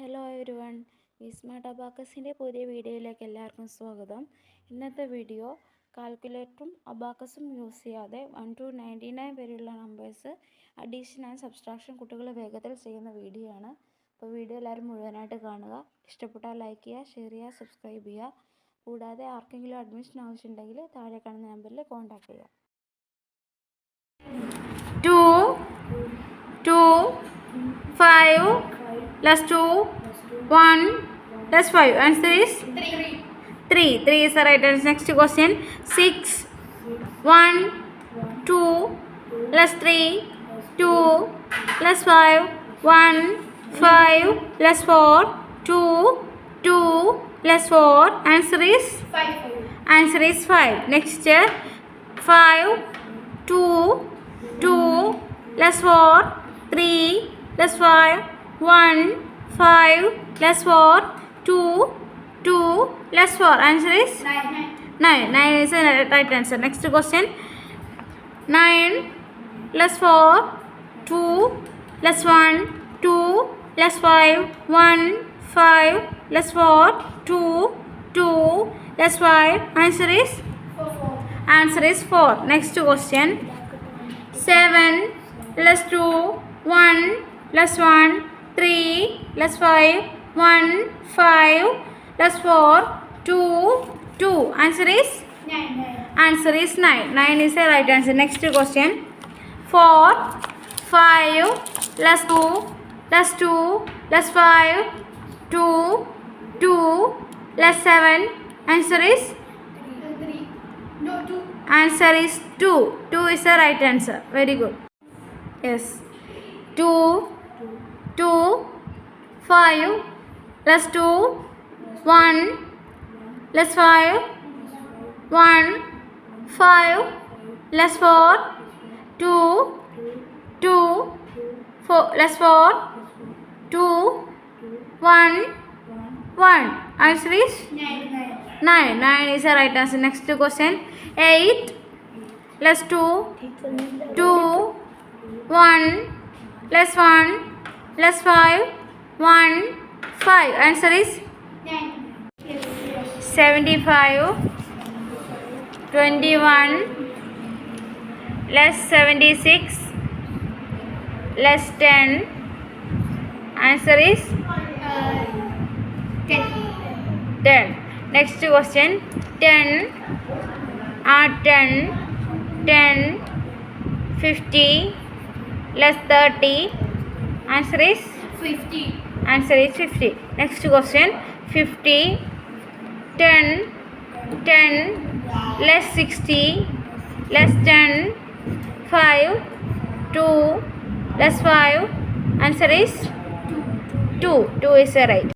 Hello every one, വിസ്മാർട്ട് അബാക്കസിൻ്റെ പുതിയ വീഡിയോയിലേക്ക് എല്ലാവർക്കും സ്വാഗതം. ഇന്നത്തെ വീഡിയോ കാൽക്കുലേറ്ററും അബാക്കസും യൂസ് ചെയ്യാതെ 1 to 99 വരെയുള്ള നമ്പേഴ്സ് അഡീഷൻ ആൻഡ് സബ്സ്ട്രാക്ഷൻ കുട്ടികൾ വേഗത്തിൽ ചെയ്യുന്ന വീഡിയോ ആണ്. അപ്പോൾ വീഡിയോ എല്ലാവരും മുഴുവനായിട്ട് കാണുക. ഇഷ്ടപ്പെട്ടാൽ ലൈക്ക് ചെയ്യുക, ഷെയർ ചെയ്യുക, സബ്സ്ക്രൈബ് ചെയ്യുക. കൂടാതെ ആർക്കെങ്കിലും അഡ്മിഷൻ ആവശ്യമുണ്ടെങ്കിൽ താഴെ കാണുന്ന നമ്പറിൽ കോൺടാക്ട് ചെയ്യുക. 2 5 plus 2 1 plus 5. Answer is 3 is the right answer. Next question. 6 1 2 plus 3 2 plus 5 1 5 plus 4 2 2 plus 4. Answer is 5. Next 5 2 2 plus 4 3 plus 5 1 5 plus 4 2 2 plus 4. Answer is 9 is the right answer. Next question. 9 plus 4 2 plus 1 2 plus 5 1 5 plus 4 2 2 plus 5. Answer is 4. Next question. 7 plus 2 1 plus 1 3 plus 5 1 5 plus 4 2 2. Answer is 9. 9 is the right answer. Next question. 4 5 plus 2 plus 2 plus 5 2 2 plus 7. Answer is 2. 2 is the right answer. Very good. Yes. 2 5 plus 2 1 plus 5 1 5 plus 4 2 2 4 plus 4 2 1 1. Answer is 9. 9 is the right answer. Next question. 8 plus 2 2 1 plus 1 plus 5 1 5. Answer is 75 21 plus 76 plus 10. Answer is 10. Next question. 10 10 50 plus 30. Answer is 50. Next question. 50 10 plus 60 plus 10 5 2 plus 5. Answer is 2 is the right.